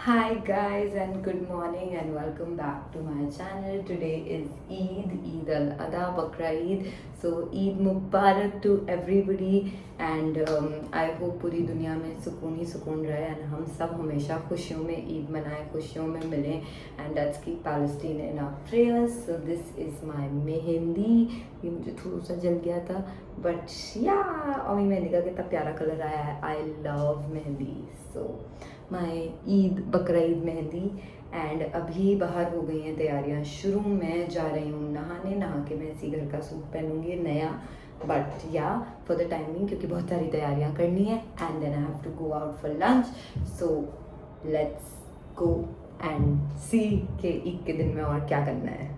Hi guys and good morning and welcome back to my channel. Today is Eid al-Adha, Bakra Eid. So Eid Mubarak to everybody and I hope पूरी दुनिया में सुकून ही सुकून रहे and हम सब हमेशा खुशियों में ईद मनाएं, खुशियों में मिलें and let's keep Palestine in our prayers. So this is my mehndi. ये मुझे थोड़ा सा जल गया था but yeah और मेहंदी का कितना प्यारा कलर आया है. I love mehndi. So माई ईद बकरा ईद मेहंदी एंड अभी बाहर हो गई हैं तैयारियां शुरू. मैं जा रही हूँ नहाने. नहा के मैं इसी घर का सूट पहनूंगी नया बट या फॉर द टाइमिंग क्योंकि बहुत सारी तैयारियां करनी है and then I have to go out for lunch. So let's go and see के ईद के दिन में और क्या करना है.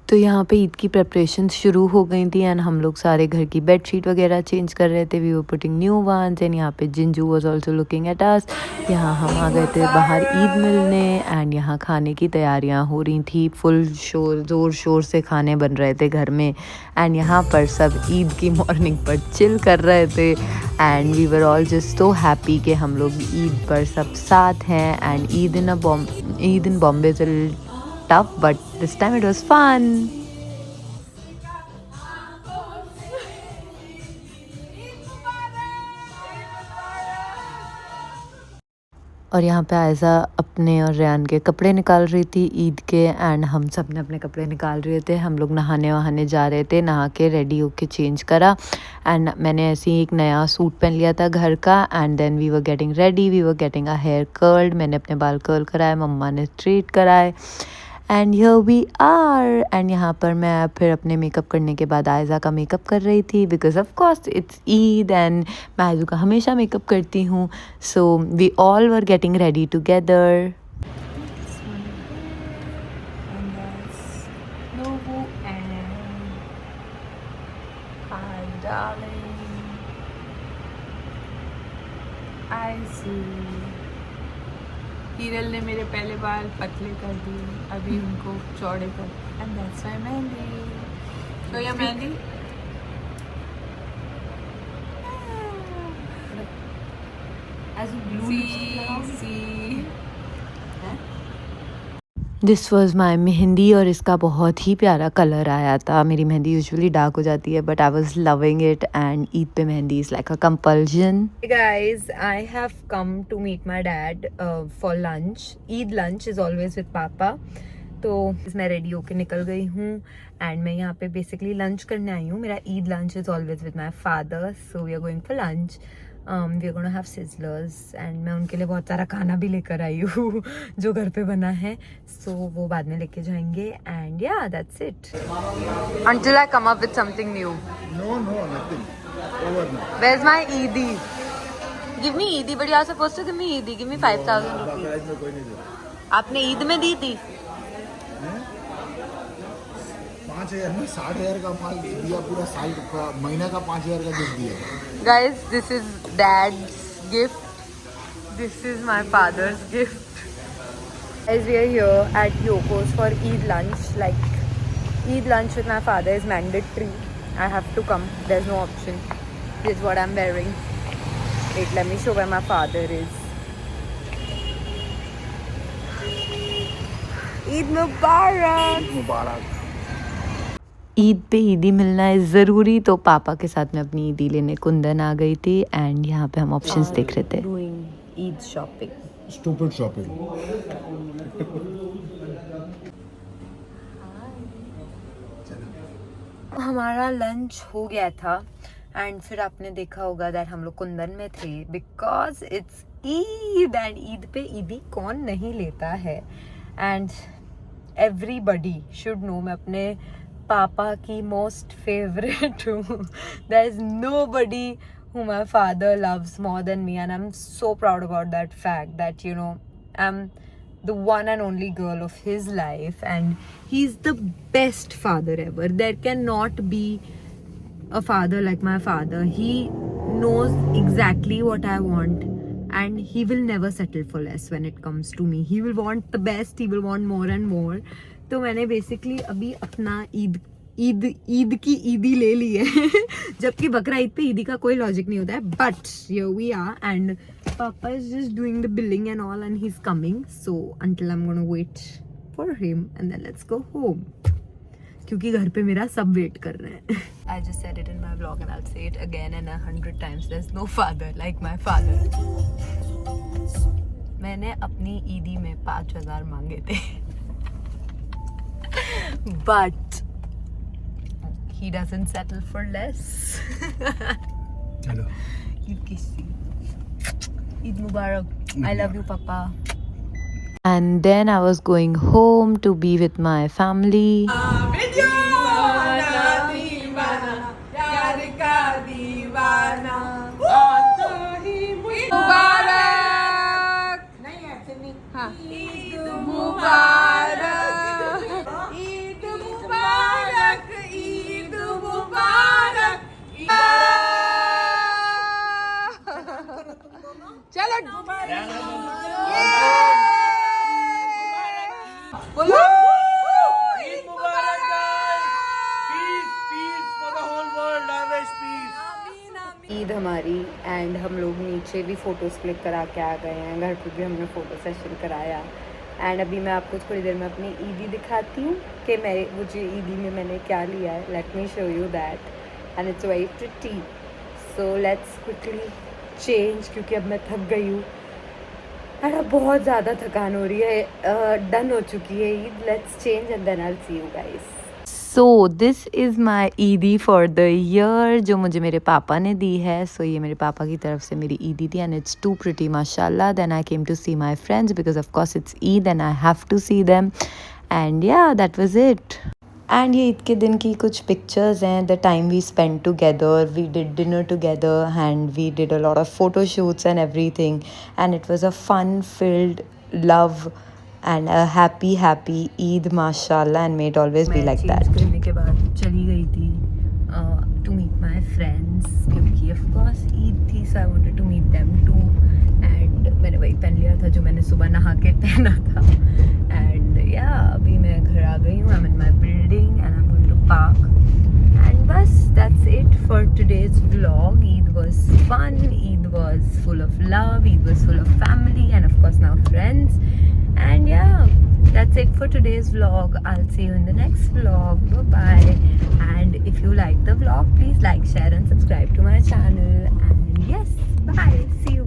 तो यहाँ पे ईद की प्रेपरेशन शुरू हो गई थी एंड हम लोग सारे घर की बेडशीट वगैरह चेंज कर रहे थे. We were putting new ones and यहाँ पे Jinju was also looking at us. यहाँ हम आ गए थे बाहर ईद मिलने एंड यहाँ खाने की तैयारियाँ हो रही थी. फुल ज़ोर शोर से खाने बन रहे थे घर में एंड यहाँ पर सब ईद की मॉर्निंग पर चिल कर रहे थे and we were all just so happy कि हम लोग ईद पर सब साथ हैं. And Eid in Bombay is tough, but this time it was fun. और यहाँ पे आयज़ा अपने और रेयान के कपड़े निकाल रही थी ईद के एंड हम सब ने अपने कपड़े निकाल रहे थे. हम लोग नहाने वहाने जा रहे थे. नहा के रेडी होके चेंज करा एंड मैंने ऐसे ही एक नया सूट पहन लिया था घर का and then we were getting ready. We were getting a hair curled. मैंने अपने बाल कर्ल कराए, मम्मा ने स्ट्रेट कराए and here we are. And यहाँ पर मैं फिर अपने मेकअप करने के बाद आयज़ा का मेकअप कर रही थी because of course it's Eid and मैं आयज़ू का हमेशा मेकअप करती हूँ. So we all were getting ready together. Heeral ने मेरे पहले बाल पतले कर दिए, अभी उनको चौड़े कर. And that's why mehndi. तो ये mehndi this was my mehndi और इसका बहुत ही प्यारा कलर आया था. मेरी मेहंदी यूजुअली डार्क हो जाती है but I was loving it and Eid पे mehndi is like a compulsion. Guys, I have come to meet my dad for lunch. Eid lunch is always with Papa. तो मैं रेडी होके निकल गई हूँ एंड मैं यहाँ पे बेसिकली लंच करने आई हूँ. मेरा Eid lunch is always with my father. So we are going for lunch. We are gonna have sizzlers and मैं उनके लिए बहुत सारा खाना भी लेकर आई हूँ जो घर पे बना है. सो वो बाद में लेके जाएंगे एंड या that's it. Until I come up with something new. No, nothing. Over now. Where's my Eidi? Give me Eidi, but you are supposed to give me Eidi. Give me 5,000 rupees. बकरा ईद में कोई नहीं देता. आपने ईद में दी थी? 5,000 में 60,000 का माल दिया. पूरा साल का महीना का 5,000 का गिफ्ट दिया. Guys, this is Dad's gift. This is my father's gift. Guys, we are here at Yoko's for Eid lunch. Like, Eid lunch with my father is mandatory. I have to come. There's no option. This is what I'm wearing. Wait, let me show where my father is. Eid Mubarak! मुबारक. ईद पे ईदी मिलना है ज़रूरी. तो पापा के साथ में अपनी ईदी लेने कुंदन आ गई थी एंड यहाँ पे हम ऑप्शंस देख रहे थे. Doing Eid shopping. Stupid shopping. हमारा लंच हो गया था एंड फिर आपने देखा होगा दैट हम लोग कुंदन में थे because it's Eid and Eid पे ईदी कौन नहीं लेता है. एंड एवरीबडी शुड नो मैं अपने पापा की मोस्ट फेवरेट हूँ. There is nobody who my father loves more than me and I'm so proud about that fact that you know I'm the one and only girl of his life and he's the best father ever. There cannot be a father like my father. He knows exactly what I want and he will never settle for less when it comes to me. He will want the best, he will want more and more. तो मैंने basically अभी अपना ईद की ईदी ले ली है जबकि बकरा ईद पे ईदी का कोई लॉजिक नहीं होता है. But here we are and papa is just doing the billing and all and he is coming. So until I am gonna wait for him and then let's go home. क्योंकि घर पे मेरा सब wait कर रहे हैं. I just said it in my vlog and I'll say it again and 100 times. There's no father like my father. मैंने अपनी ईदी में 5,000 मांगे थे. But he doesn't settle for less. Hello Eid किसी. ईद मुबारक. I love you, Papa. And then I was going home to be with my family. Eid हमारी and हम लोग नीचे भी फ़ोटोज़ क्लिक करा के आ गए हैं. घर पे भी हमने फ़ोटो सेशन कराया. एंड अभी मैं आपको थोड़ी देर में अपनी ईदी दिखाती हूँ कि मुझे ईदी में मैंने क्या लिया है. Let me show you that and it's very pretty. So let's quickly change क्योंकि अब मैं थक गई हूँ. अरे बहुत ज़्यादा थकान हो रही है. डन हो चुकी है Eid. Let's change and then I will see you guys. So this is my ईदी for the year जो मुझे मेरे पापा ने दी है. So ये मेरे पापा की तरफ से मेरी ईदी थी and it's too pretty mashallah. Then I came to see my friends because of course it's Eid and I have to see them. And yeah, that was it. And ये ईद के दिन की कुछ pictures हैं. The time we spent together, we did dinner together and we did a lot of photo shoots and everything. And it was a fun-filled love and a happy Eid mashallah and may it always be like that. मैं करने के बाद चली गई थी to meet my friends क्योंकि of course Eid थी. so I wanted to meet them too and मैंने वही पहन लिया था जो मैंने सुबह नहा के पहना था. and yeah अभी मैं घर आ गई हूँ. I'm in my building and I'm going to park and बस that's it for today's vlog. Eid was fun. Eid was full of love. Eid was full of family and of course now friends. And yeah, that's it for today's vlog. I'll see you in the next vlog. Bye bye. And if you like the vlog, please like, share and subscribe to my channel. And yes, bye. See you.